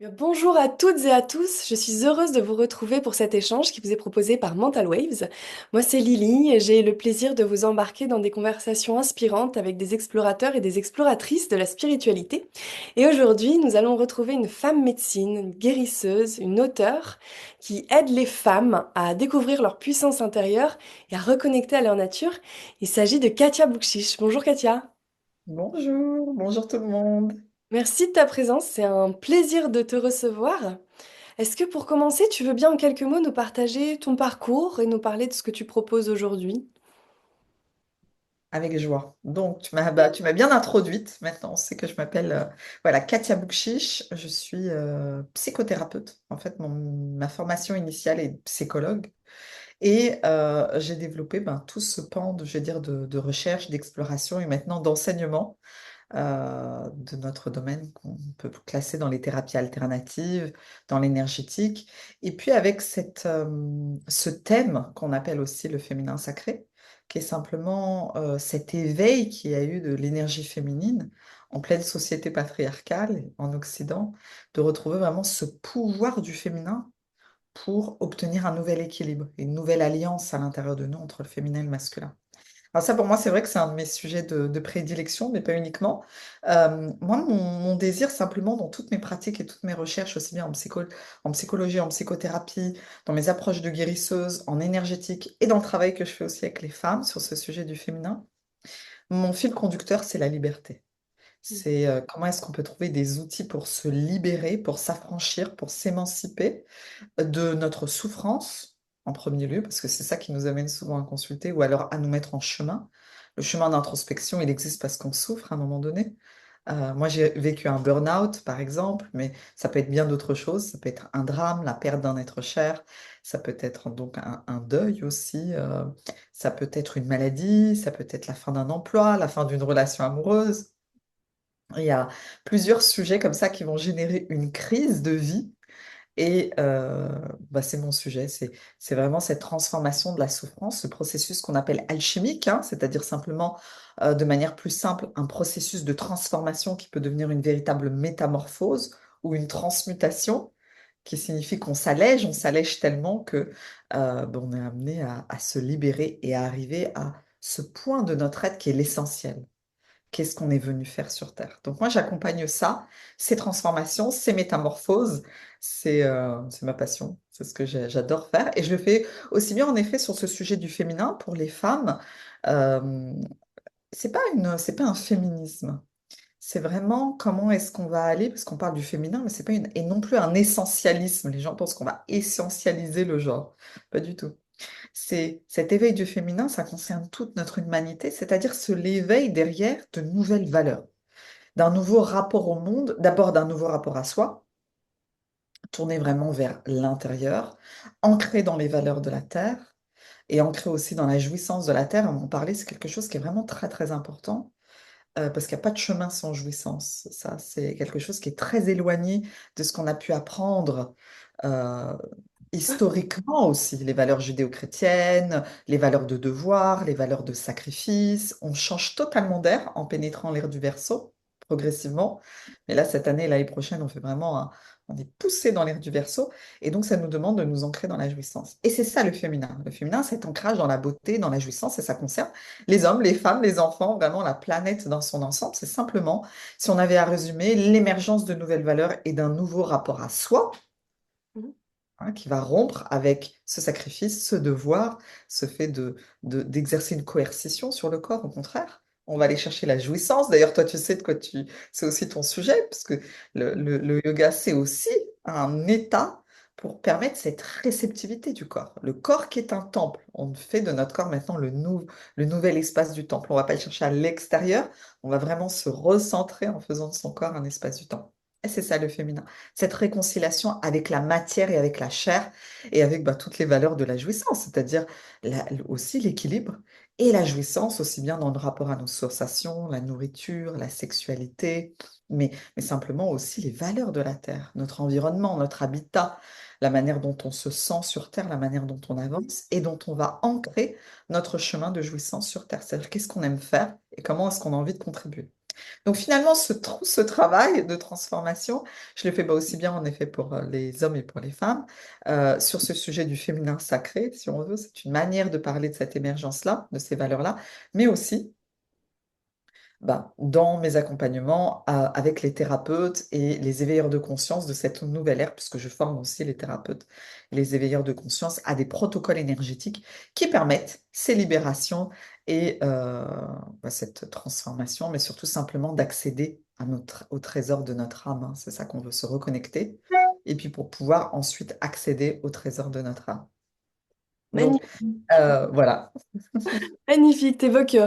Bonjour à toutes et à tous, je suis heureuse de vous retrouver pour cet échange qui vous est proposé par Mental Waves. Moi c'est Lily et j'ai le plaisir de vous embarquer dans des conversations inspirantes avec des explorateurs et des exploratrices de la spiritualité. Et aujourd'hui nous allons retrouver une femme médecine, une guérisseuse, une auteure qui aide les femmes à découvrir leur puissance intérieure et à reconnecter à leur nature. Il s'agit de Katia Boukchich. Bonjour Katia. Bonjour, bonjour tout le monde. Merci de ta présence, c'est un plaisir de te recevoir. Est-ce que pour commencer, tu veux bien en quelques mots nous partager ton parcours et nous parler de ce que tu proposes aujourd'hui? Avec joie. Donc, tu m'as bien introduite. Maintenant, on sait que je m'appelle voilà, Katia Boukchich. Je suis psychothérapeute. En fait, ma formation initiale est psychologue. Et j'ai développé tout ce pan je vais dire, de recherche, d'exploration et maintenant d'enseignement de notre domaine qu'on peut classer dans les thérapies alternatives, dans l'énergétique. Et puis avec ce thème qu'on appelle aussi le féminin sacré, qui est simplement cet éveil qu'il y a eu de l'énergie féminine en pleine société patriarcale en Occident, de retrouver vraiment ce pouvoir du féminin pour obtenir un nouvel équilibre, une nouvelle alliance à l'intérieur de nous entre le féminin et le masculin. Alors ça, pour moi, c'est vrai que c'est un de mes sujets de prédilection, mais pas uniquement. Moi, mon désir, simplement, dans toutes mes pratiques et toutes mes recherches, aussi bien en psychologie, en psychothérapie, dans mes approches de guérisseuse, en énergétique et dans le travail que je fais aussi avec les femmes sur ce sujet du féminin, mon fil conducteur, c'est la liberté. C'est comment est-ce qu'on peut trouver des outils pour se libérer, pour s'affranchir, pour s'émanciper de notre souffrance, en premier lieu, parce que c'est ça qui nous amène souvent à consulter ou alors à nous mettre en chemin. Le chemin d'introspection, il existe parce qu'on souffre à un moment donné. Moi, j'ai vécu un burn-out, par exemple, mais ça peut être bien d'autres choses. Ça peut être un drame, la perte d'un être cher. Ça peut être donc un deuil aussi. Ça peut être une maladie. Ça peut être la fin d'un emploi, la fin d'une relation amoureuse. Il y a plusieurs sujets comme ça qui vont générer une crise de vie et c'est mon sujet, c'est vraiment cette transformation de la souffrance, ce processus qu'on appelle alchimique, hein, c'est-à-dire simplement, de manière plus simple, un processus de transformation qui peut devenir une véritable métamorphose ou une transmutation, qui signifie on s'allège tellement que on est amené à se libérer et à arriver à ce point de notre être qui est l'essentiel. Qu'est-ce qu'on est venu faire sur Terre? Donc moi, j'accompagne ça, ces transformations, ces métamorphoses, c'est ma passion, c'est ce que j'adore faire. Et je le fais aussi bien en effet sur ce sujet du féminin pour les femmes. Euh, c'est pas un féminisme. C'est vraiment comment est-ce qu'on va aller, parce qu'on parle du féminin, mais c'est pas et non plus un essentialisme. Les gens pensent qu'on va essentialiser le genre. Pas du tout. C'est cet éveil du féminin, ça concerne toute notre humanité, c'est-à-dire l'éveil derrière de nouvelles valeurs, d'un nouveau rapport au monde, d'abord d'un nouveau rapport à soi, tourné vraiment vers l'intérieur, ancré dans les valeurs de la terre et ancré aussi dans la jouissance de la terre. On en parlait, c'est quelque chose qui est vraiment très très important. Parce qu'il n'y a pas de chemin sans jouissance. Ça, c'est quelque chose qui est très éloigné de ce qu'on a pu apprendre euh, historiquement aussi, les valeurs judéo-chrétiennes, les valeurs de devoir, les valeurs de sacrifice. On change totalement d'air en pénétrant l'ère du Verseau, progressivement. Mais là, cette année et l'année prochaine, on est poussé dans l'ère du Verseau. Et donc, ça nous demande de nous ancrer dans la jouissance. Et c'est ça le féminin. Le féminin, c'est ancrage dans la beauté, dans la jouissance, et ça concerne les hommes, les femmes, les enfants, vraiment la planète dans son ensemble. C'est simplement, si on avait à résumer, l'émergence de nouvelles valeurs et d'un nouveau rapport à soi, Mhm. hein, qui va rompre avec ce sacrifice, ce devoir, ce fait d'exercer une coercition sur le corps, au contraire. On va aller chercher la jouissance. D'ailleurs, toi, tu sais de quoi c'est aussi ton sujet, parce que le yoga, c'est aussi un état pour permettre cette réceptivité du corps. Le corps qui est un temple. On fait de notre corps maintenant le nouvel espace du temple. On ne va pas le chercher à l'extérieur, on va vraiment se recentrer en faisant de son corps un espace du temple. Et c'est ça le féminin, cette réconciliation avec la matière et avec la chair et avec toutes les valeurs de la jouissance, c'est-à-dire aussi l'équilibre et la jouissance, aussi bien dans le rapport à nos sensations, la nourriture, la sexualité, mais simplement aussi les valeurs de la terre, notre environnement, notre habitat, la manière dont on se sent sur terre, la manière dont on avance et dont on va ancrer notre chemin de jouissance sur terre. C'est-à-dire qu'est-ce qu'on aime faire et comment est-ce qu'on a envie de contribuer. Donc finalement, ce travail de transformation, je le fais pas aussi bien en effet pour les hommes et pour les femmes, sur ce sujet du féminin sacré, si on veut, c'est une manière de parler de cette émergence-là, de ces valeurs-là, mais aussi dans mes accompagnements avec les thérapeutes et les éveilleurs de conscience de cette nouvelle ère, puisque je forme aussi les thérapeutes et les éveilleurs de conscience à des protocoles énergétiques qui permettent ces libérations et cette transformation, mais surtout simplement d'accéder au trésor de notre âme, hein. C'est ça qu'on veut, se reconnecter, et puis pour pouvoir ensuite accéder au trésor de notre âme. Donc, Magnifique. voilà. Magnifique, t'évoques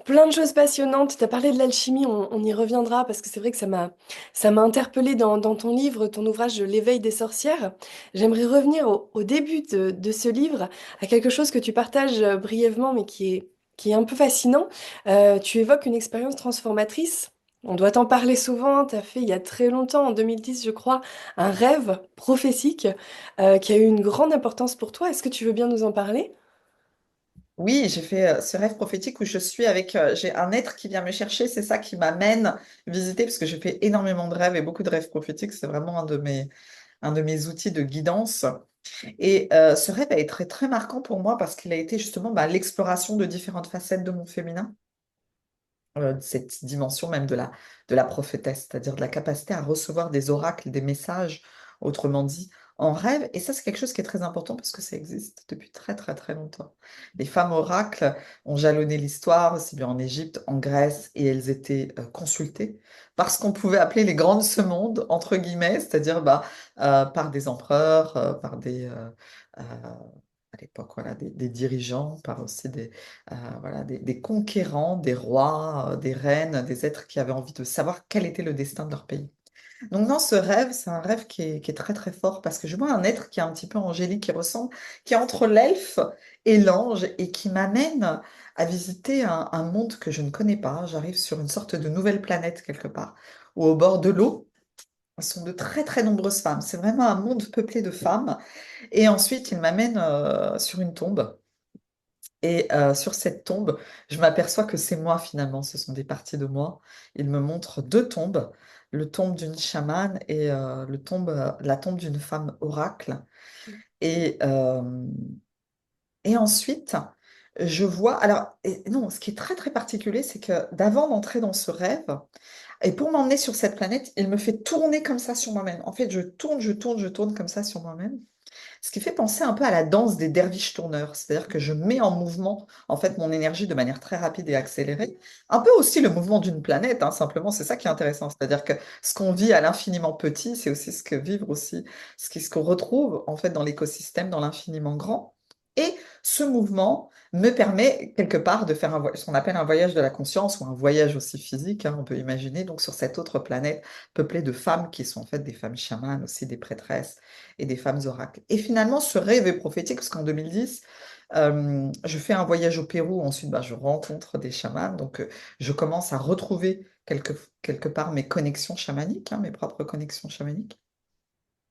plein de choses passionnantes. Tu as parlé de l'alchimie, on y reviendra parce que c'est vrai que ça m'a interpellée dans ton livre, ton ouvrage L'éveil des sorcières. J'aimerais revenir au début de ce livre, à quelque chose que tu partages brièvement, mais qui est un peu fascinant. Tu évoques une expérience transformatrice. On doit t'en parler souvent. Tu as fait il y a très longtemps, en 2010, je crois, un rêve prophétique qui a eu une grande importance pour toi. Est-ce que tu veux bien nous en parler? Oui, j'ai fait ce rêve prophétique où je suis avec, j'ai un être qui vient me chercher, c'est ça qui m'amène visiter, parce que j'ai fait énormément de rêves et beaucoup de rêves prophétiques, c'est vraiment un de mes outils de guidance. Et ce rêve a été très, très marquant pour moi parce qu'il a été justement l'exploration de différentes facettes de mon féminin, cette dimension même de la prophétesse, c'est-à-dire de la capacité à recevoir des oracles, des messages, autrement dit, en rêve. Et ça, c'est quelque chose qui est très important parce que ça existe depuis très, très, très longtemps. Les femmes oracles ont jalonné l'histoire, aussi bien en Égypte, en Grèce, et elles étaient consultées par ce qu'on pouvait appeler les grandes semondes, entre guillemets, c'est-à-dire par des empereurs, par euh, à l'époque, voilà, des dirigeants, par aussi voilà, des conquérants, des rois, des reines, des êtres qui avaient envie de savoir quel était le destin de leur pays. Donc dans ce rêve, c'est un rêve qui est très très fort parce que je vois un être qui est un petit peu angélique, qui ressemble, qui est entre l'elfe et l'ange et qui m'amène à visiter un monde que je ne connais pas. J'arrive sur une sorte de nouvelle planète quelque part, où au bord de l'eau, ce sont de très très nombreuses femmes. C'est vraiment un monde peuplé de femmes. Et ensuite, il m'amène sur une tombe. Et sur cette tombe, je m'aperçois que c'est moi finalement, ce sont des parties de moi. Il me montre deux tombes, le tombe d'une chamane et la tombe d'une femme oracle. Et, euh, et ensuite, je vois, alors, non, ce qui est très très particulier, c'est que d'avant d'entrer dans ce rêve, et pour m'emmener sur cette planète, il me fait tourner comme ça sur moi-même. En fait, je tourne comme ça sur moi-même. Ce qui fait penser un peu à la danse des derviches tourneurs, c'est-à-dire que je mets en mouvement en fait mon énergie de manière très rapide et accélérée, un peu aussi le mouvement d'une planète, hein, simplement, c'est ça qui est intéressant, c'est-à-dire que ce qu'on vit à l'infiniment petit, c'est aussi ce que vivre aussi, ce qu'on retrouve en fait dans l'écosystème, dans l'infiniment grand. Et ce mouvement me permet quelque part de faire ce qu'on appelle un voyage de la conscience ou un voyage aussi physique, hein, on peut imaginer, donc sur cette autre planète peuplée de femmes qui sont en fait des femmes chamanes, aussi des prêtresses et des femmes oracles. Et finalement, ce rêve est prophétique parce qu'en 2010, je fais un voyage au Pérou. Ensuite, je rencontre des chamans. Donc, je commence à retrouver quelque part mes connexions chamaniques, hein, mes propres connexions chamaniques.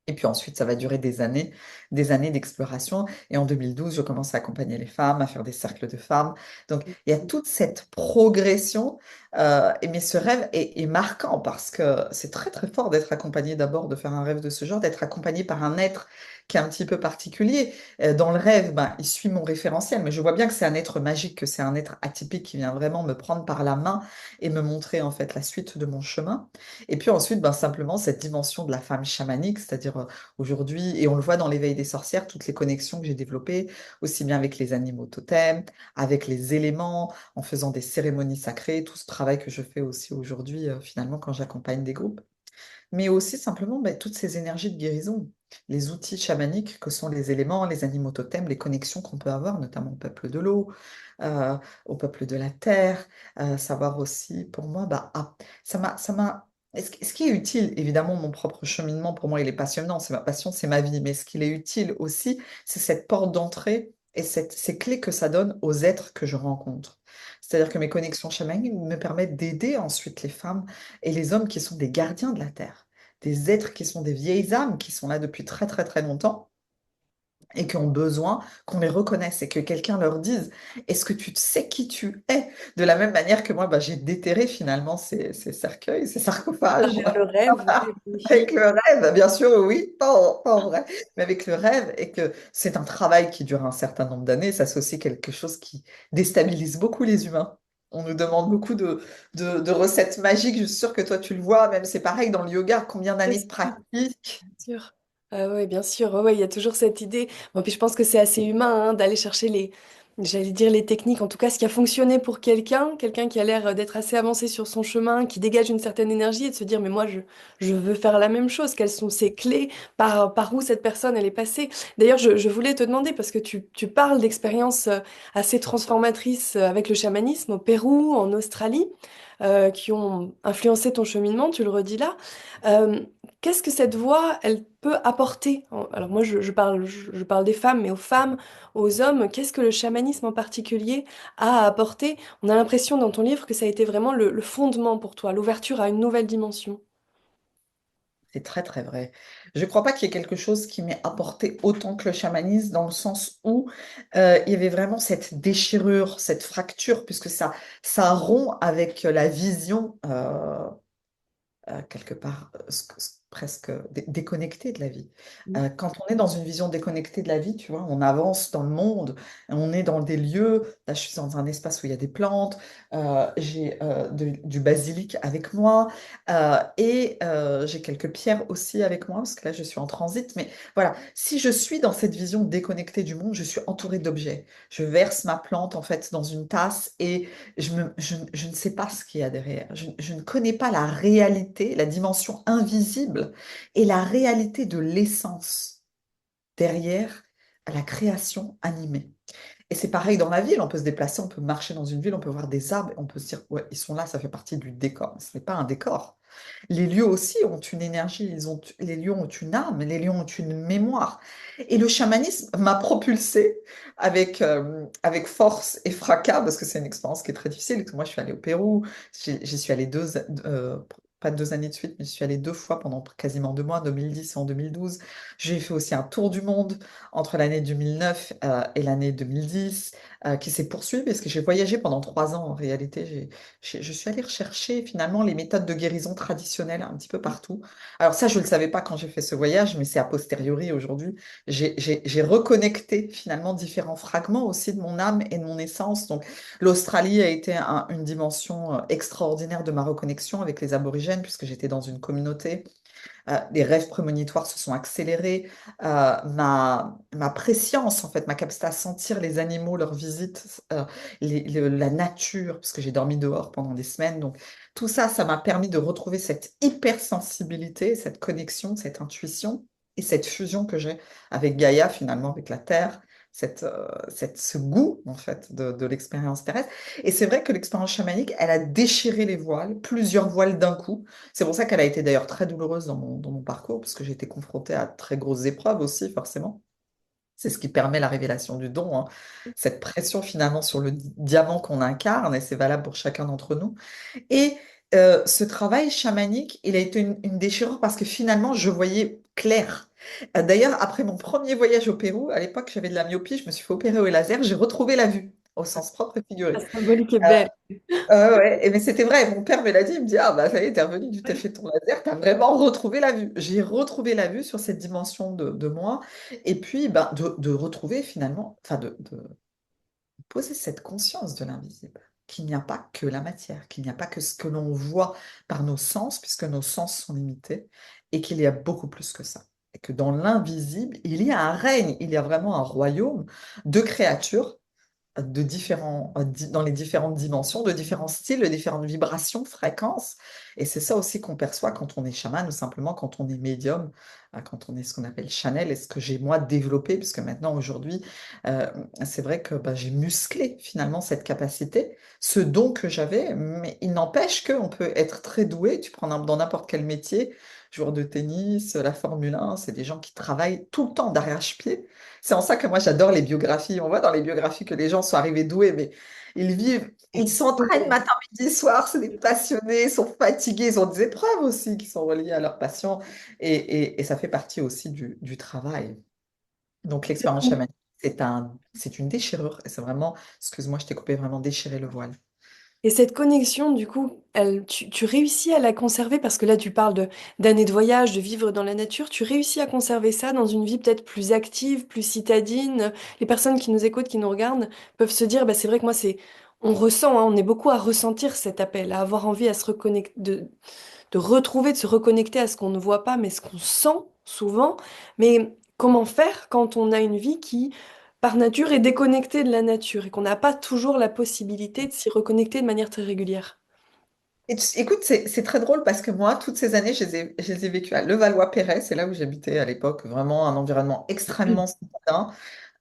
Et puis ensuite, ça va durer des années d'exploration. Et en 2012, je commence à accompagner les femmes, à faire des cercles de femmes. Donc, il y a toute cette progression. Mais ce rêve est marquant parce que c'est très, très fort d'être accompagné d'abord, de faire un rêve de ce genre, d'être accompagné par un être qui est un petit peu particulier. Dans le rêve, il suit mon référentiel, mais je vois bien que c'est un être magique, que c'est un être atypique qui vient vraiment me prendre par la main et me montrer en fait la suite de mon chemin. Et puis ensuite, simplement cette dimension de la femme chamanique, c'est-à-dire aujourd'hui, et on le voit dans l'éveil des sorcières, toutes les connexions que j'ai développées, aussi bien avec les animaux totems, avec les éléments, en faisant des cérémonies sacrées, tout ce travail que je fais aussi aujourd'hui, finalement, quand j'accompagne des groupes, mais aussi simplement toutes ces énergies de guérison, les outils chamaniques que sont les éléments, les animaux totems, les connexions qu'on peut avoir, notamment au peuple de l'eau, euh, au peuple de la terre, savoir aussi, pour moi, ça m'a... Ce qui est utile, évidemment, mon propre cheminement, pour moi, il est passionnant, c'est ma passion, c'est ma vie, mais ce qu'il est utile aussi, c'est cette porte d'entrée et ces clés que ça donne aux êtres que je rencontre. C'est-à-dire que mes connexions chamaniques me permettent d'aider ensuite les femmes et les hommes qui sont des gardiens de la terre, des êtres qui sont des vieilles âmes qui sont là depuis très très très longtemps et qui ont besoin qu'on les reconnaisse et que quelqu'un leur dise, est-ce que tu sais qui tu es? De la même manière que moi, bah, j'ai déterré finalement ces cercueils, ces sarcophages. Travers le rêve, ouais, Avec magnifique. le rêve, bien sûr, oui, pas en vrai, mais avec le rêve, et que c'est un travail qui dure un certain nombre d'années, ça c'est aussi quelque chose qui déstabilise beaucoup les humains. On nous demande beaucoup de recettes magiques, je suis sûre que toi tu le vois, même c'est pareil dans le yoga, combien Bien d'années de sûr. pratique? Bien sûr. Ah ouais, bien sûr. Ouais, ouais, il y a toujours cette idée. Bon, puis je pense que c'est assez humain hein, d'aller chercher j'allais dire les techniques, en tout cas ce qui a fonctionné pour quelqu'un qui a l'air d'être assez avancé sur son chemin, qui dégage une certaine énergie et de se dire, mais moi, je veux faire la même chose. Quelles sont ces clés? Par où cette personne, elle est passée? D'ailleurs, je voulais te demander, parce que tu parles d'expériences assez transformatrices avec le chamanisme au Pérou, en Australie, qui ont influencé ton cheminement, tu le redis là. Euh, Qu'est-ce que cette voix, elle peut apporter? Alors moi, je parle des femmes, mais aux femmes, aux hommes, qu'est-ce que le chamanisme en particulier a apporté? On a l'impression dans ton livre que ça a été vraiment le fondement pour toi, l'ouverture à une nouvelle dimension. C'est très très vrai. Je ne crois pas qu'il y ait quelque chose qui m'ait apporté autant que le chamanisme, dans le sens où il y avait vraiment cette déchirure, cette fracture, puisque ça rompt avec la vision quelque part presque déconnecté de la vie. Quand on est dans une vision déconnectée de la vie, tu vois, on avance dans le monde, on est dans des lieux, là je suis dans un espace où il y a des plantes, j'ai du basilic avec moi, et j'ai quelques pierres aussi avec moi, parce que là je suis en transit, mais voilà, si je suis dans cette vision déconnectée du monde, je suis entourée d'objets. Je verse ma plante en fait dans une tasse et je ne sais pas ce qu'il y a derrière. Je ne connais pas la réalité, la dimension invisible et la réalité de l'essence derrière la création animée. Et c'est pareil dans la ville, on peut se déplacer, on peut marcher dans une ville, on peut voir des arbres, et on peut se dire, ouais, ils sont là, ça fait partie du décor. Mais ce n'est pas un décor. Les lieux aussi ont une énergie, les lieux ont une âme, les lieux ont une mémoire. Et le chamanisme m'a propulsée avec force et fracas, parce que c'est une expérience qui est très difficile. Moi, je suis allée au Pérou, j'y suis allée pas 2 années de suite, mais je suis allée 2 fois pendant quasiment 2 mois, en 2010 et en 2012. J'ai fait aussi un tour du monde entre l'année 2009 et l'année 2010, qui s'est poursuivi parce que j'ai voyagé pendant 3 ans en réalité. Je suis allée rechercher finalement les méthodes de guérison traditionnelles un petit peu partout. Alors ça, je ne le savais pas quand j'ai fait ce voyage, mais c'est a posteriori aujourd'hui. J'ai reconnecté finalement différents fragments aussi de mon âme et de mon essence. Donc l'Australie a été une dimension extraordinaire de ma reconnexion avec les aborigènes, puisque j'étais dans une communauté. Les rêves prémonitoires se sont accélérés. Ma préscience, en fait, ma capacité à sentir les animaux, leurs visites, la nature, puisque j'ai dormi dehors pendant des semaines. Donc, tout ça, ça m'a permis de retrouver cette hypersensibilité, cette connexion, cette intuition et cette fusion que j'ai avec Gaïa, finalement, avec la Terre. Ce goût en fait de l'expérience terrestre. Et c'est vrai que l'expérience chamanique, elle a déchiré les voiles, plusieurs voiles d'un coup. C'est pour ça qu'elle a été d'ailleurs très douloureuse dans mon parcours, parce que j'ai été confrontée à très grosses épreuves aussi, forcément. C'est ce qui permet la révélation du don, hein. Cette pression finalement sur le diamant qu'on incarne, et c'est valable pour chacun d'entre nous. Et ce travail chamanique, il a été une déchirure parce que finalement, je voyais clair. D'ailleurs, après mon premier voyage au Pérou, à l'époque, j'avais de la myopie, je me suis fait opérer au laser, j'ai retrouvé la vue, au sens propre et La figuré. symbolique est belle. Ouais, mais c'était vrai, mon père me l'a dit, il me dit, ah bah ça y est, t'es revenu, tu t'es Ouais. fait ton laser, t'as vraiment retrouvé la vue. J'ai retrouvé la vue sur cette dimension de moi, et puis ben, de retrouver finalement, enfin de poser cette conscience de l'invisible, qu'il n'y a pas que la matière, qu'il n'y a pas que ce que l'on voit par nos sens, puisque nos sens sont limités, et qu'il y a beaucoup plus que ça. Et que dans l'invisible, il y a un règne, il y a vraiment un royaume de créatures dans les différentes dimensions, de différents styles, de différentes vibrations, fréquences. Et c'est ça aussi qu'on perçoit quand on est chaman ou simplement quand on est médium, quand on est ce qu'on appelle channel, et ce que j'ai moi développé, puisque maintenant, aujourd'hui, euh, c'est vrai que bah, j'ai musclé finalement cette capacité, ce don que j'avais, mais il n'empêche qu'on peut être très doué, tu prends dans n'importe quel métier, joueur de tennis, la Formule 1, c'est des gens qui travaillent tout le temps d'arrache-pied. C'est en ça que moi j'adore les biographies. On voit dans les biographies que les gens sont arrivés doués, mais ils vivent, ils s'entraînent Ouais. matin, midi, soir, c'est des passionnés, ils sont fatigués, ils ont des épreuves aussi qui sont reliées à leur passion et ça fait partie aussi du travail. Donc l'expérience chamanique, c'est une déchirure. Et c'est vraiment, excuse-moi, je t'ai coupé, vraiment déchirer le voile. Et cette connexion, du coup, tu réussis à la conserver parce que là, tu parles d'années de voyage, de vivre dans la nature. Tu réussis à conserver ça dans une vie peut-être plus active, plus citadine. Les personnes qui nous écoutent, qui nous regardent, peuvent se dire, bah, c'est vrai que moi, on ressent, hein, on est beaucoup à ressentir cet appel, à avoir envie à se reconnecter, de retrouver, de se reconnecter à ce qu'on ne voit pas, mais ce qu'on sent souvent. Mais comment faire quand on a une vie qui, par nature, est déconnectée de la nature et qu'on n'a pas toujours la possibilité de s'y reconnecter de manière très régulière? Écoute, c'est très drôle parce que moi, toutes ces années, je les ai vécues à Levallois-Perret, c'est là où j'habitais à l'époque, vraiment un environnement extrêmement citadin.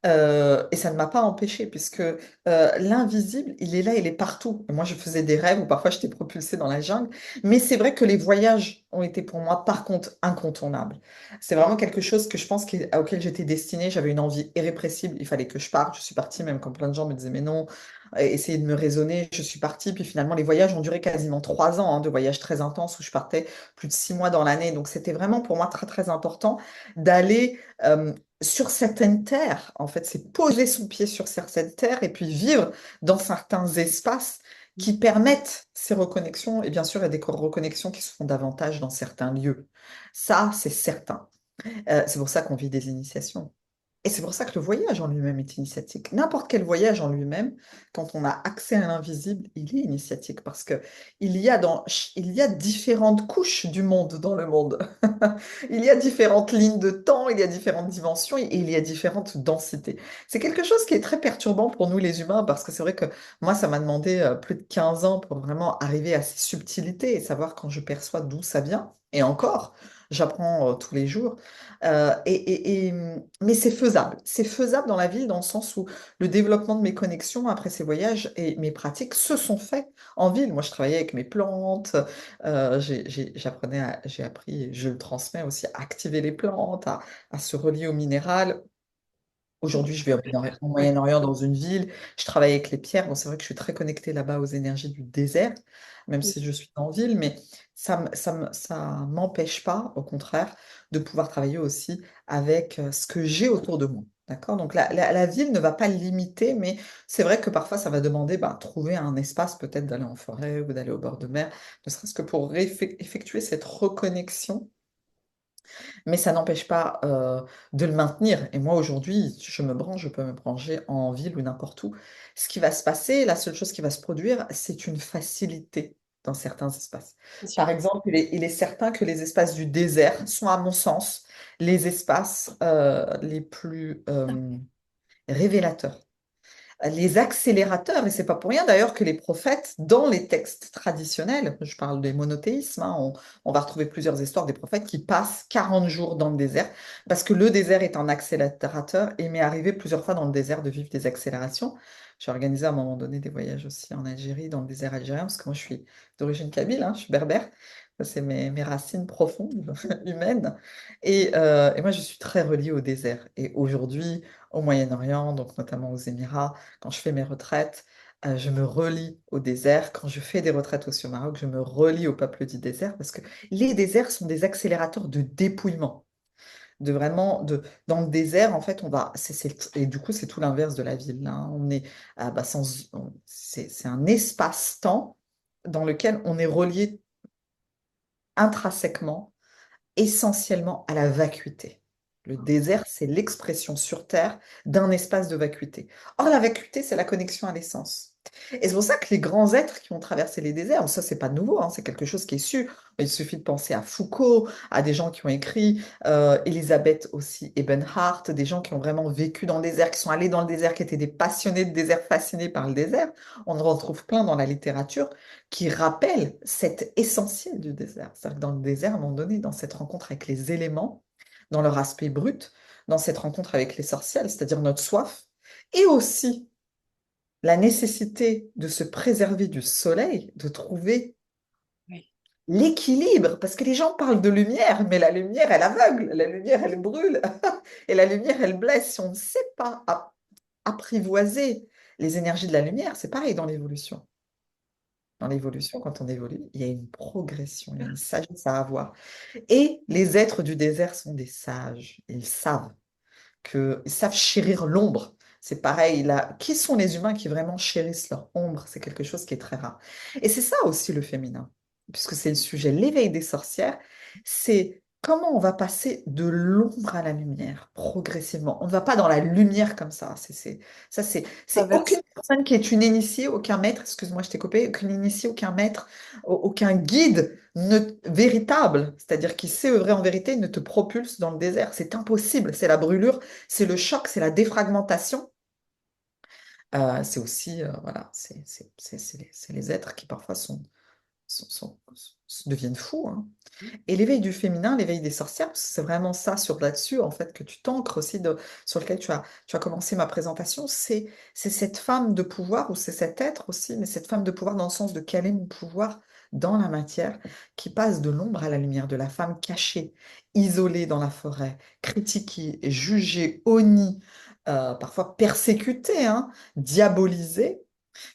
Et ça ne m'a pas empêché, puisque l'invisible, il est là, il est partout. Et moi, je faisais des rêves où parfois j'étais propulsée dans la jungle. Mais c'est vrai que les voyages ont été pour moi, par contre, incontournables. C'est vraiment quelque chose que je pense auquel j'étais destinée. J'avais une envie irrépressible. Il fallait que je parte. Je suis partie, même quand plein de gens me disaient, mais non, essayer de me raisonner. Je suis partie. Puis finalement, les voyages ont duré quasiment 3 ans, hein, de voyages très intenses où je partais plus de 6 mois dans l'année. Donc, c'était vraiment pour moi très, très important d'aller sur certaines terres. En fait, c'est poser son pied sur certaines terres et puis vivre dans certains espaces qui permettent ces reconnexions. Et bien sûr, il y a des reconnexions qui se font davantage dans certains lieux. Ça, c'est certain. C'est pour ça qu'on vit des initiations. Et c'est pour ça que le voyage en lui-même est initiatique. N'importe quel voyage en lui-même, quand on a accès à l'invisible, il est initiatique parce que il y a différentes couches du monde dans le monde. Il y a différentes lignes de temps, il y a différentes dimensions et il y a différentes densités. C'est quelque chose qui est très perturbant pour nous les humains parce que c'est vrai que moi, ça m'a demandé plus de 15 ans pour vraiment arriver à ces subtilités et savoir quand je perçois d'où ça vient. Et encore, j'apprends tous les jours. Mais c'est faisable. C'est faisable dans la ville dans le sens où le développement de mes connexions après ces voyages et mes pratiques se sont faits en ville. Moi, je travaillais avec mes plantes, j'ai appris, et je le transmets aussi, à activer les plantes, à se relier au minéral. Aujourd'hui, je vais au Ouais. Moyen-Orient dans une ville, je travaille avec les pierres. Bon, c'est vrai que je suis très connectée là-bas aux énergies du désert, même si je suis en ville, mais ça m'empêche pas, au contraire, de pouvoir travailler aussi avec ce que j'ai autour de moi. D'accord? Donc la ville ne va pas limiter, mais c'est vrai que parfois ça va demander trouver un espace, peut-être d'aller en forêt ou d'aller au bord de mer, ne serait-ce que pour effectuer cette reconnexion, mais ça n'empêche pas de le maintenir. Et moi, aujourd'hui, je me branche, je peux me brancher en ville ou n'importe où. Ce qui va se passer, la seule chose qui va se produire, c'est une facilité dans certains espaces. Bien sûr. Par exemple, il est certain que les espaces du désert sont, à mon sens, les espaces les plus révélateurs, les accélérateurs, et c'est pas pour rien d'ailleurs que les prophètes, dans les textes traditionnels, je parle des monothéismes, hein, on va retrouver plusieurs histoires des prophètes qui passent 40 jours dans le désert, parce que le désert est un accélérateur, et il m'est arrivé plusieurs fois dans le désert de vivre des accélérations. J'ai organisé à un moment donné des voyages aussi en Algérie, dans le désert algérien, parce que moi je suis d'origine kabyle, hein, je suis berbère. Ça, c'est mes racines profondes, humaines. Et moi, je suis très reliée au désert. Et aujourd'hui, au Moyen-Orient, donc notamment aux Émirats, quand je fais mes retraites, je me relie au désert. Quand je fais des retraites aussi au Maroc, je me relie au peuple du désert parce que les déserts sont des accélérateurs de dépouillement. De vraiment, dans le désert, en fait, et du coup, c'est tout l'inverse de la ville, hein. On est, c'est un espace-temps dans lequel on est relié intrinsèquement essentiellement à la vacuité. Le désert, c'est l'expression sur Terre d'un espace de vacuité. Or, la vacuité, c'est la connexion à l'essence. Et c'est pour ça que les grands êtres qui ont traversé les déserts, ça, c'est pas nouveau, hein, c'est quelque chose qui est su. Il suffit de penser à Foucault, à des gens qui ont écrit, Elisabeth aussi Ebenhart, des gens qui ont vraiment vécu dans le désert, qui sont allés dans le désert, qui étaient des passionnés de désert, fascinés par le désert. On en retrouve plein dans la littérature qui rappelle cet essentiel du désert. C'est-à-dire que dans le désert, à un moment donné, dans cette rencontre avec les éléments, dans leur aspect brut, dans cette rencontre avec l'essentiel, c'est-à-dire notre soif, et aussi la nécessité de se préserver du soleil, de trouver Oui. l'équilibre, parce que les gens parlent de lumière, mais la lumière, elle aveugle, la lumière, elle brûle, et la lumière, elle blesse. Si on ne sait pas apprivoiser les énergies de la lumière, c'est pareil dans l'évolution. Dans l'évolution, quand on évolue, il y a une progression, il y a une sagesse à avoir. Et les êtres du désert sont des sages, ils savent. qu'ils savent chérir l'ombre. C'est pareil, là, qui sont les humains qui vraiment chérissent leur ombre? C'est quelque chose qui est très rare. Et c'est ça aussi le féminin, puisque c'est le sujet, l'éveil des sorcières, c'est comment on va passer de l'ombre à la lumière progressivement. On ne va pas dans la lumière comme ça. Ça, c'est aucune Inverse. personne qui est une initiée, aucun maître, excuse-moi, je t'ai coupé, aucune initiée, aucun maître, aucun guide véritable, c'est-à-dire qui sait œuvrer en vérité, ne te propulse dans le désert. C'est impossible. C'est la brûlure, c'est le choc, c'est la défragmentation. C'est aussi, voilà, c'est les êtres qui parfois deviennent fous, hein. Et l'éveil du féminin, l'éveil des sorcières, parce que c'est vraiment ça sur là-dessus, en fait, que tu t'ancres aussi, sur lequel tu as commencé ma présentation, c'est cette femme de pouvoir, ou c'est cet être aussi, mais cette femme de pouvoir dans le sens de quel est mon pouvoir dans la matière, qui passe de l'ombre à la lumière, de la femme cachée, isolée dans la forêt, critiquée, jugée, honnie, parfois persécutée, hein, diabolisée,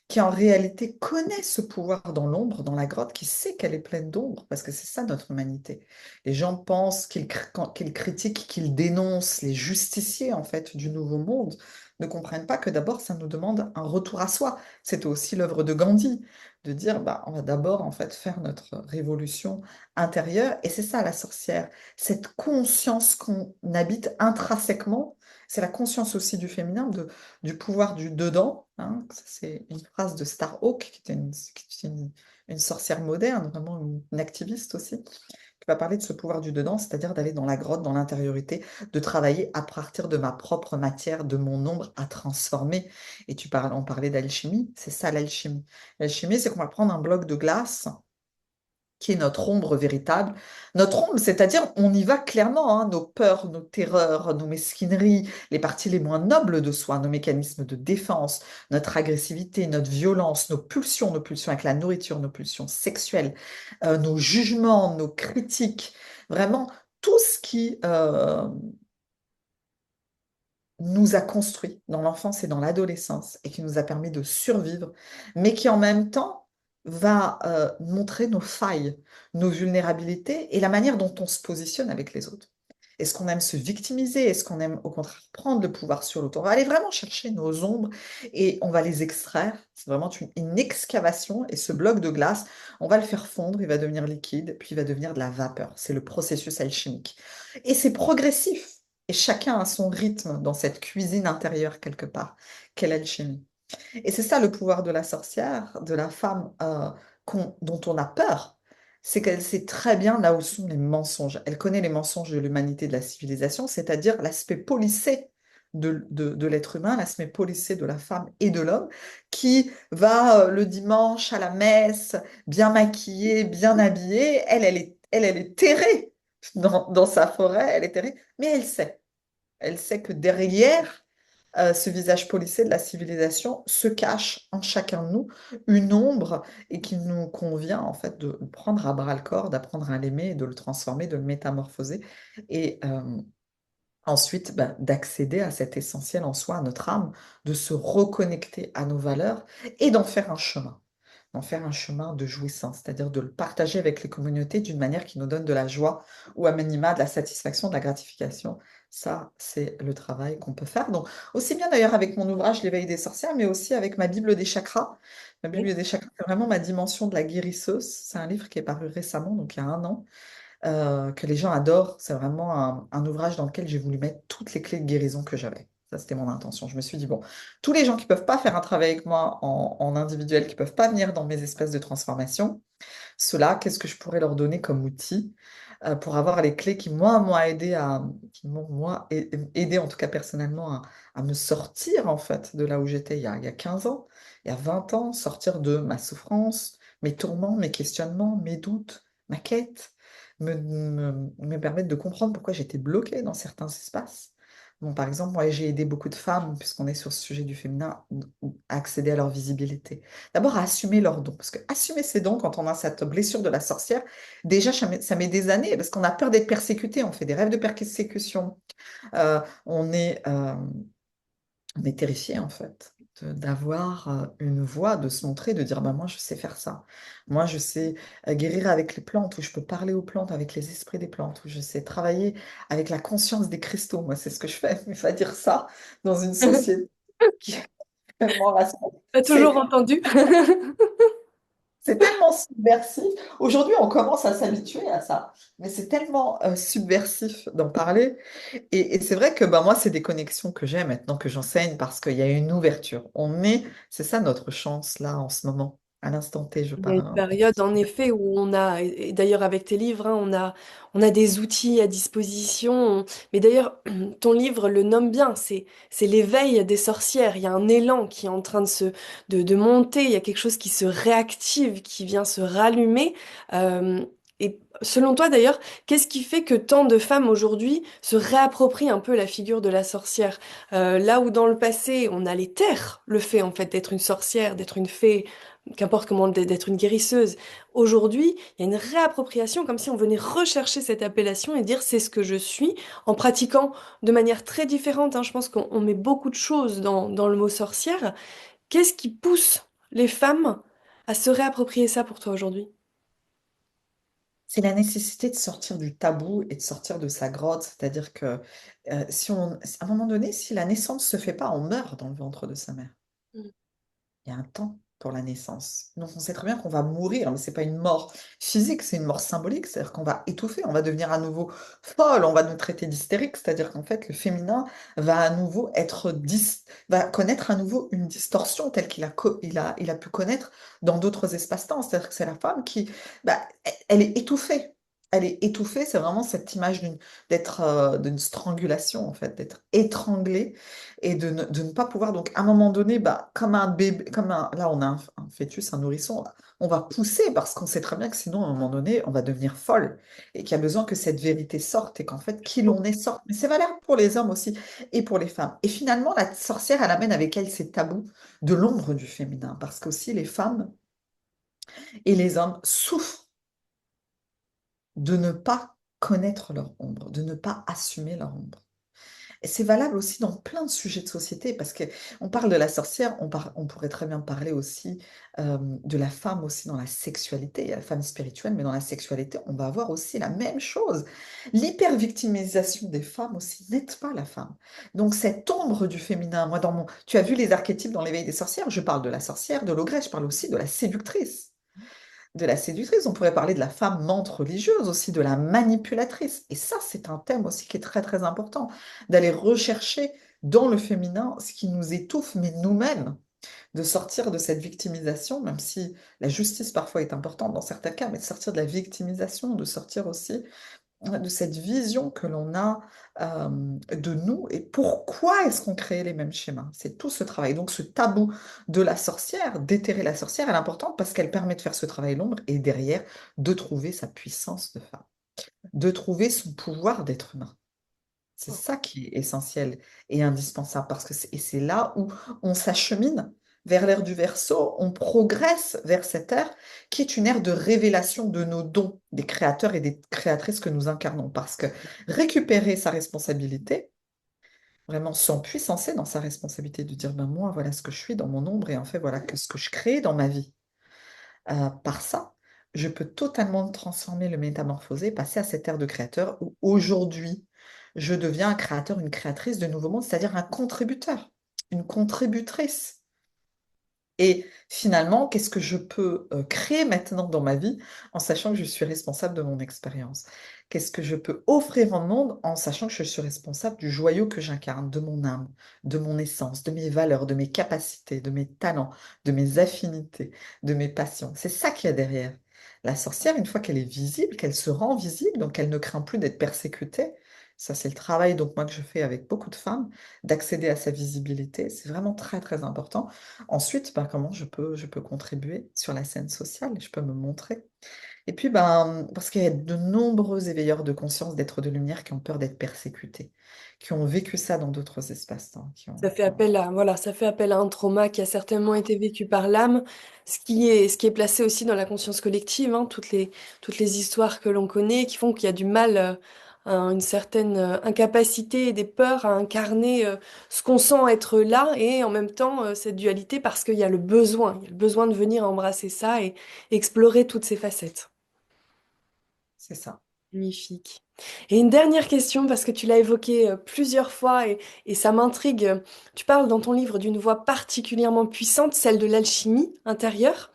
qui en réalité connaît ce pouvoir dans l'ombre, dans la grotte, qui sait qu'elle est pleine d'ombre, parce que c'est ça notre humanité. Les gens pensent qu'ils critiquent, qu'ils dénoncent les justiciers en fait du nouveau monde, ne comprennent pas que d'abord ça nous demande un retour à soi. C'était aussi l'œuvre de Gandhi, de dire bah, on va d'abord en fait faire notre révolution intérieure, et c'est ça la sorcière, cette conscience qu'on habite intrinsèquement. C'est la conscience aussi du féminin, du pouvoir du dedans, hein. Ça, c'est une phrase de Starhawk, qui était une sorcière moderne, vraiment une activiste aussi, qui va parler de ce pouvoir du dedans, c'est-à-dire d'aller dans la grotte, dans l'intériorité, de travailler à partir de ma propre matière, de mon ombre à transformer. Et on parlait d'alchimie, c'est ça l'alchimie. L'alchimie, c'est qu'on va prendre un bloc de glace qui est notre ombre véritable. Notre ombre, c'est-à-dire, on y va clairement, hein, nos peurs, nos terreurs, nos mesquineries, les parties les moins nobles de soi, nos mécanismes de défense, notre agressivité, notre violence, nos pulsions avec la nourriture, nos pulsions sexuelles, nos jugements, nos critiques, vraiment tout ce qui nous a construit dans l'enfance et dans l'adolescence et qui nous a permis de survivre, mais qui en même temps va montrer nos failles, nos vulnérabilités et la manière dont on se positionne avec les autres. Est-ce qu'on aime se victimiser? Est-ce qu'on aime au contraire prendre le pouvoir sur l'autre? On va aller vraiment chercher nos ombres et on va les extraire. C'est vraiment une excavation et ce bloc de glace, on va le faire fondre, il va devenir liquide, puis il va devenir de la vapeur. C'est le processus alchimique. Et c'est progressif. Et chacun a son rythme dans cette cuisine intérieure quelque part. Quelle alchimie. Et c'est ça le pouvoir de la sorcière, de la femme dont on a peur. C'est qu'elle sait très bien là où sont les mensonges. Elle connaît les mensonges de l'humanité, de la civilisation, c'est-à-dire l'aspect policé de l'être humain, l'aspect policé de la femme et de l'homme, qui va le dimanche à la messe, bien maquillée, bien habillée. Elle est terrée dans sa forêt, elle est terrée, mais elle sait. Elle sait que derrière ce visage policé de la civilisation se cache en chacun de nous une ombre et qu'il nous convient en fait de le prendre à bras le corps, d'apprendre à l'aimer, de le transformer, de le métamorphoser et ensuite d'accéder à cet essentiel en soi, à notre âme, de se reconnecter à nos valeurs et d'en faire un chemin. D'en faire un chemin de jouissance, c'est-à-dire de le partager avec les communautés d'une manière qui nous donne de la joie ou à minima de la satisfaction, de la gratification. Ça, c'est le travail qu'on peut faire. Donc, aussi bien d'ailleurs avec mon ouvrage L'éveil des sorcières, mais aussi avec ma Bible des chakras. Ma Bible des chakras, c'est vraiment ma dimension de la guérisseuse. C'est un livre qui est paru récemment, donc il y a un an, que les gens adorent. C'est vraiment un ouvrage dans lequel j'ai voulu mettre toutes les clés de guérison que j'avais. Ça, c'était mon intention. Je me suis dit, bon, tous les gens qui ne peuvent pas faire un travail avec moi en individuel, qui ne peuvent pas venir dans mes espaces de transformation, ceux-là, qu'est-ce que je pourrais leur donner comme outil pour avoir les clés qui, moi, m'ont aidé qui m'ont, moi, aidé, en tout cas personnellement, à me sortir, en fait, de là où j'étais il y a 15 ans, il y a 20 ans, sortir de ma souffrance, mes tourments, mes questionnements, mes doutes, ma quête, me permettre de comprendre pourquoi j'étais bloquée dans certains espaces. Bon, par exemple, moi, j'ai aidé beaucoup de femmes, puisqu'on est sur ce sujet du féminin, à accéder à leur visibilité. D'abord, à assumer leurs dons. Parce que assumer ses dons, quand on a cette blessure de la sorcière, déjà, ça met des années, parce qu'on a peur d'être persécuté, on fait des rêves de persécution, euh, on est, euh, on est terrifié, en fait. d'avoir une voix, de se montrer, de dire, bah, moi, je sais faire ça. Moi, je sais guérir avec les plantes, ou je peux parler aux plantes avec les esprits des plantes, ou je sais travailler avec la conscience des cristaux. Moi, c'est ce que je fais. Mais va dire ça dans une société qui est tellement rationnelle. T'as toujours entendu? C'est tellement subversif. Aujourd'hui, on commence à s'habituer à ça, mais c'est tellement subversif d'en parler. Et c'est vrai que bah, moi, c'est des connexions que j'ai maintenant que j'enseigne parce qu'il y a une ouverture. C'est ça notre chance là en ce moment. À l'instant T, je Il y a une parle. période en effet où on a, et d'ailleurs avec tes livres, hein, on a des outils à disposition. Mais d'ailleurs, ton livre le nomme bien, c'est l'éveil des sorcières. Il y a un élan qui est en train de monter, il y a quelque chose qui se réactive, qui vient se rallumer. Euh, et selon toi d'ailleurs, qu'est-ce qui fait que tant de femmes aujourd'hui se réapproprient un peu la figure de la sorcière? Là où dans le passé, on allait taire le fait en fait d'être une sorcière, d'être une fée, qu'importe comment, d'être une guérisseuse. Aujourd'hui, il y a une réappropriation, comme si on venait rechercher cette appellation et dire c'est ce que je suis, en pratiquant de manière très différente, hein. Je pense qu'on met beaucoup de choses dans le mot sorcière. Qu'est-ce qui pousse les femmes à se réapproprier ça pour toi aujourd'hui? C'est la nécessité de sortir du tabou et de sortir de sa grotte. C'est-à-dire que à un moment donné, si la naissance se fait pas, on meurt dans le ventre de sa mère. Mm. Il y a un temps pour la naissance. Donc on sait très bien qu'on va mourir, mais c'est pas une mort physique, c'est une mort symbolique. C'est-à-dire qu'on va étouffer, on va devenir à nouveau folle, on va nous traiter d'hystérique. C'est-à-dire qu'en fait, le féminin va à nouveau va connaître à nouveau une distorsion telle il a pu connaître dans d'autres espaces-temps. C'est-à-dire que c'est la femme qui, bah, elle est étouffée. Elle est étouffée, c'est vraiment cette image d'une strangulation, en fait, d'être étranglée et de ne pas pouvoir, donc à un moment donné, bah, comme un bébé, là on a un fœtus, un nourrisson, on va pousser parce qu'on sait très bien que sinon à un moment donné, on va devenir folle et qu'il y a besoin que cette vérité sorte et qu'en fait, qui l'on est sorte. Mais c'est valable pour les hommes aussi et pour les femmes. Et finalement, la sorcière, elle amène avec elle ces tabous de l'ombre du féminin parce qu'aussi les femmes et les hommes souffrent de ne pas connaître leur ombre, de ne pas assumer leur ombre. Et c'est valable aussi dans plein de sujets de société, parce que on parle de la sorcière, on pourrait très bien parler aussi de la femme aussi dans la sexualité. Il y a la femme spirituelle, mais dans la sexualité, on va avoir aussi la même chose. L'hypervictimisation des femmes aussi n'aide pas la femme. Donc cette ombre du féminin, moi tu as vu les archétypes dans l'éveil des sorcières, je parle de la sorcière, de l'ogresse, je parle aussi de la séductrice. De la séductrice, on pourrait parler de la femme menthe religieuse aussi, de la manipulatrice. Et ça, c'est un thème aussi qui est très très important, d'aller rechercher dans le féminin ce qui nous étouffe, mais nous-mêmes, de sortir de cette victimisation, même si la justice parfois est importante dans certains cas, mais de sortir de la victimisation, de sortir aussi de cette vision que l'on a de nous et pourquoi est-ce qu'on crée les mêmes schémas. C'est tout ce travail. Donc ce tabou de la sorcière, déterrer la sorcière, elle est importante parce qu'elle permet de faire ce travail l'ombre et derrière de trouver sa puissance de femme, de trouver son pouvoir d'être humain. C'est ça qui est essentiel et indispensable parce que et c'est là où on s'achemine vers l'ère du Verseau, on progresse vers cette ère qui est une ère de révélation de nos dons, des créateurs et des créatrices que nous incarnons. Parce que récupérer sa responsabilité, vraiment s'empuissancer dans sa responsabilité, de dire, ben moi, voilà ce que je suis dans mon ombre et en fait, voilà ce que je crée dans ma vie. Par ça, je peux totalement transformer le métamorphoser, passer à cette ère de créateur où aujourd'hui, je deviens un créateur, une créatrice de nouveaux mondes, c'est-à-dire un contributeur, une contributrice. Et finalement, qu'est-ce que je peux créer maintenant dans ma vie en sachant que je suis responsable de mon expérience? Qu'est-ce que je peux offrir au monde en sachant que je suis responsable du joyau que j'incarne, de mon âme, de mon essence, de mes valeurs, de mes capacités, de mes talents, de mes affinités, de mes passions? C'est ça qu'il y a derrière. La sorcière, une fois qu'elle est visible, qu'elle se rend visible, donc elle ne craint plus d'être persécutée, ça c'est le travail donc moi que je fais avec beaucoup de femmes, d'accéder à sa visibilité, c'est vraiment très très important. Ensuite, ben, comment je peux contribuer sur la scène sociale, je peux me montrer. Et puis, ben, parce qu'il y a de nombreux éveilleurs de conscience d'êtres de lumière qui ont peur d'être persécutés, qui ont vécu ça dans d'autres espaces-temps. Ça fait appel à, voilà, ça fait appel à un trauma qui a certainement été vécu par l'âme, ce qui est placé aussi dans la conscience collective, hein, toutes les histoires que l'on connaît qui font qu'il y a du mal, une certaine incapacité et des peurs à incarner ce qu'on sent être là et en même temps cette dualité parce qu'il y a le besoin, il y a le besoin de venir embrasser ça et explorer toutes ces facettes. C'est ça. Magnifique. Et une dernière question, parce que tu l'as évoqué plusieurs fois et ça m'intrigue. Tu parles dans ton livre d'une voix particulièrement puissante, celle de l'alchimie intérieure.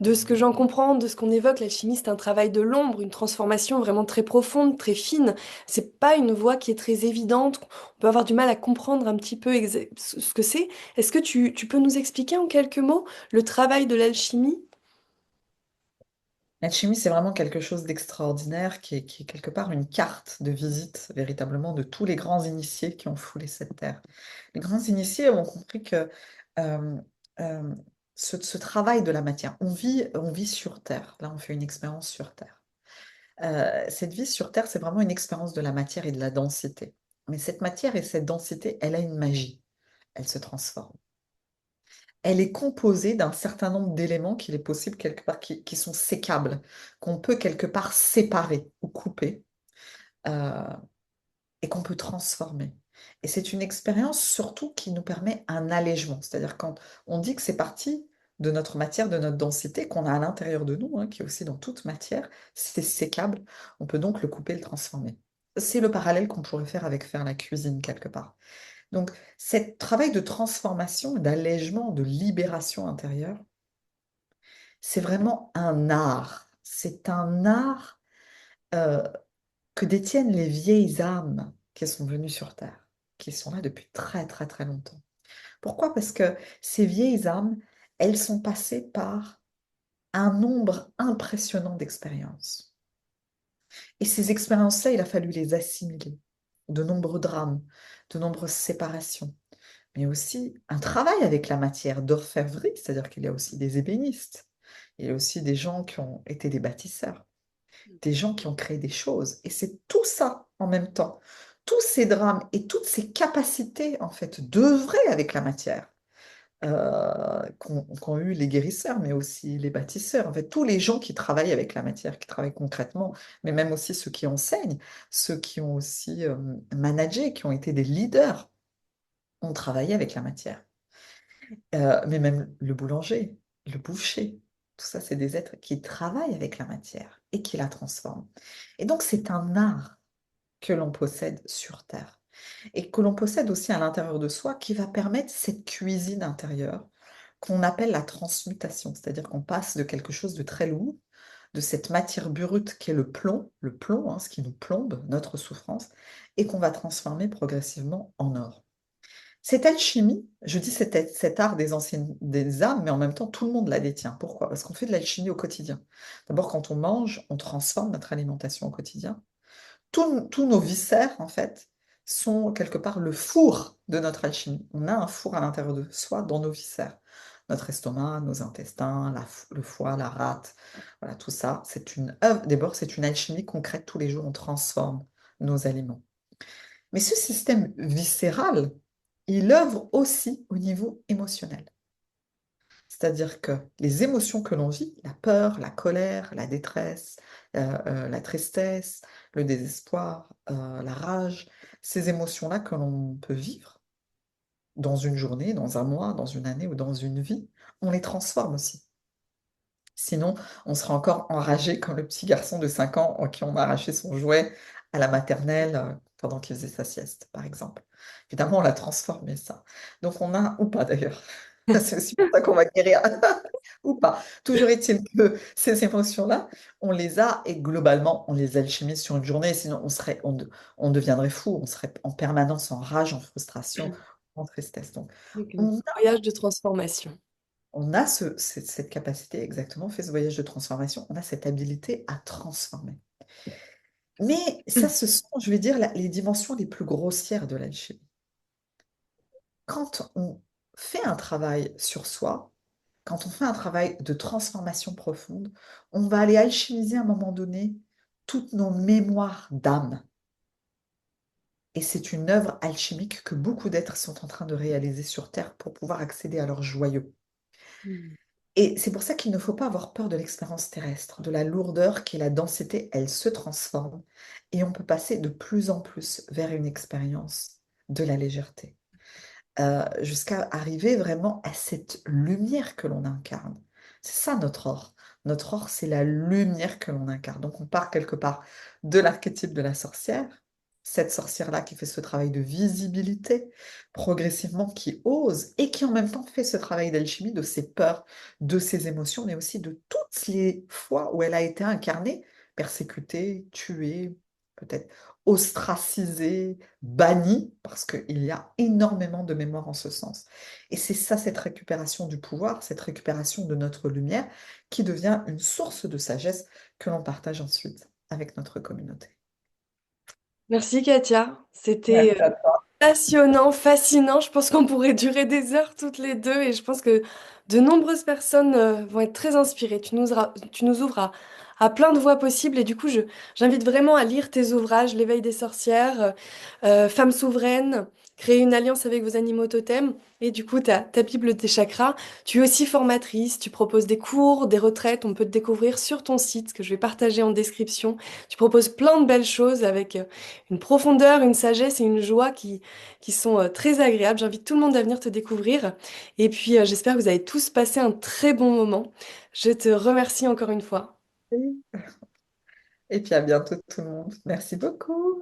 De ce que j'en comprends, de ce qu'on évoque, l'alchimie, c'est un travail de l'ombre, une transformation vraiment très profonde, très fine. C'est pas une voix qui est très évidente. On peut avoir du mal à comprendre un petit peu ce que c'est. Est-ce que tu peux nous expliquer en quelques mots le travail de l'alchimie? L'alchimie, c'est vraiment quelque chose d'extraordinaire qui est quelque part une carte de visite véritablement de tous les grands initiés qui ont foulé cette terre. Les grands initiés ont compris que euh, euh, ce travail de la matière, on vit sur Terre. Là, on fait une expérience sur Terre. Cette vie sur Terre, c'est vraiment une expérience de la matière et de la densité. Mais cette matière et cette densité, elle a une magie. Elle se transforme. Elle est composée d'un certain nombre d'éléments qu'il est possible quelque part qui sont sécables, qu'on peut quelque part séparer ou couper euh, et qu'on peut transformer. Et c'est une expérience surtout qui nous permet un allègement. C'est-à-dire quand on dit que c'est parti de notre matière, de notre densité qu'on a à l'intérieur de nous, hein, qui est aussi dans toute matière, c'est sécable, on peut donc le couper, le transformer. C'est le parallèle qu'on pourrait faire avec faire la cuisine quelque part. Donc, ce travail de transformation, d'allègement, de libération intérieure, c'est vraiment un art. C'est un art euh, que détiennent les vieilles âmes qui sont venues sur Terre, qui sont là depuis très très très longtemps. Pourquoi? Parce que ces vieilles âmes, elles sont passées par un nombre impressionnant d'expériences. Et ces expériences-là, il a fallu les assimiler. De nombreux drames, de nombreuses séparations, mais aussi un travail avec la matière d'orfèvrerie, c'est-à-dire qu'il y a aussi des ébénistes, il y a aussi des gens qui ont été des bâtisseurs, des gens qui ont créé des choses. Et c'est tout ça en même temps, tous ces drames et toutes ces capacités, en fait, d'œuvrer avec la matière. Qu'ont eu les guérisseurs, mais aussi les bâtisseurs. En fait, tous les gens qui travaillent avec la matière, qui travaillent concrètement, mais même aussi ceux qui enseignent, ceux qui ont aussi managé, qui ont été des leaders, ont travaillé avec la matière. Mais même le boulanger, le boucher, tout ça, c'est des êtres qui travaillent avec la matière et qui la transforment. Et donc, c'est un art que l'on possède sur Terre et que l'on possède aussi à l'intérieur de soi qui va permettre cette cuisine intérieure qu'on appelle la transmutation, c'est-à-dire qu'on passe de quelque chose de très lourd, de cette matière brute qui est le plomb, hein, ce qui nous plombe, notre souffrance, et qu'on va transformer progressivement en or. Cette alchimie, je dis cet art des anciennes des âmes, mais en même temps, tout le monde la détient. Pourquoi? Parce qu'on fait de l'alchimie au quotidien. D'abord, quand on mange, on transforme notre alimentation au quotidien. Tous nos viscères, en fait, sont quelque part le four de notre alchimie. On a un four à l'intérieur de soi dans nos viscères. Notre estomac, nos intestins, le foie, la rate, voilà, tout ça, c'est une œuvre. D'abord, c'est une alchimie concrète. Tous les jours, on transforme nos aliments. Mais ce système viscéral, il œuvre aussi au niveau émotionnel. C'est-à-dire que les émotions que l'on vit, la peur, la colère, la détresse, la tristesse, le désespoir, la rage, ces émotions-là que l'on peut vivre dans une journée, dans un mois, dans une année ou dans une vie, on les transforme aussi. Sinon, on serait encore enragé comme le petit garçon de 5 ans à qui on a arraché son jouet à la maternelle pendant qu'il faisait sa sieste, par exemple. Évidemment, on l'a transformé, ça. Donc, on a, ou pas d'ailleurs, c'est aussi pour ça qu'on va guérir, ou pas. Toujours est-il que ces émotions-là, on les a et globalement, on les alchimise sur une journée, sinon on deviendrait fou, on serait en permanence en rage, en frustration, en tristesse. Donc, Donc, un on voyage de transformation. on a cette capacité, exactement, on fait ce voyage de transformation, on a cette habilité à transformer. Mais ça, ce sont, je vais dire, les dimensions les plus grossières de l'alchimie. Quand on fait un travail sur soi, quand on fait un travail de transformation profonde, on va aller alchimiser à un moment donné toutes nos mémoires d'âme. Et c'est une œuvre alchimique que beaucoup d'êtres sont en train de réaliser sur Terre pour pouvoir accéder à leur joyau. Et c'est pour ça qu'il ne faut pas avoir peur de l'expérience terrestre, de la lourdeur qui est la densité, elle se transforme et on peut passer de plus en plus vers une expérience de la légèreté, jusqu'à arriver vraiment à cette lumière que l'on incarne. C'est ça notre or. Notre or, c'est la lumière que l'on incarne. Donc on part quelque part de l'archétype de la sorcière, cette sorcière-là qui fait ce travail de visibilité, progressivement qui ose et qui en même temps fait ce travail d'alchimie de ses peurs, de ses émotions, mais aussi de toutes les fois où elle a été incarnée, persécutée, tuée, peut-être ostracisée, bannie, parce qu'il y a énormément de mémoire en ce sens. Et c'est ça, cette récupération du pouvoir, cette récupération de notre lumière, qui devient une source de sagesse que l'on partage ensuite avec notre communauté. Merci Katia, c'était Merci à toi. passionnant, fascinant. Je pense qu'on pourrait durer des heures toutes les deux et je pense que de nombreuses personnes vont être très inspirées. Tu nous ouvres à plein de voies possibles et du coup, j'invite vraiment à lire tes ouvrages, L'éveil des sorcières, Femmes souveraines, Créer une alliance avec vos animaux totems et du coup, ta Bible des chakras. Tu es aussi formatrice, tu proposes des cours, des retraites, on peut te découvrir sur ton site que je vais partager en description. Tu proposes plein de belles choses avec une profondeur, une sagesse et une joie qui sont très agréables. J'invite tout le monde à venir te découvrir. Et puis, j'espère que vous avez tous passé un très bon moment. Je te remercie encore une fois. Et puis à bientôt tout le monde. Merci beaucoup.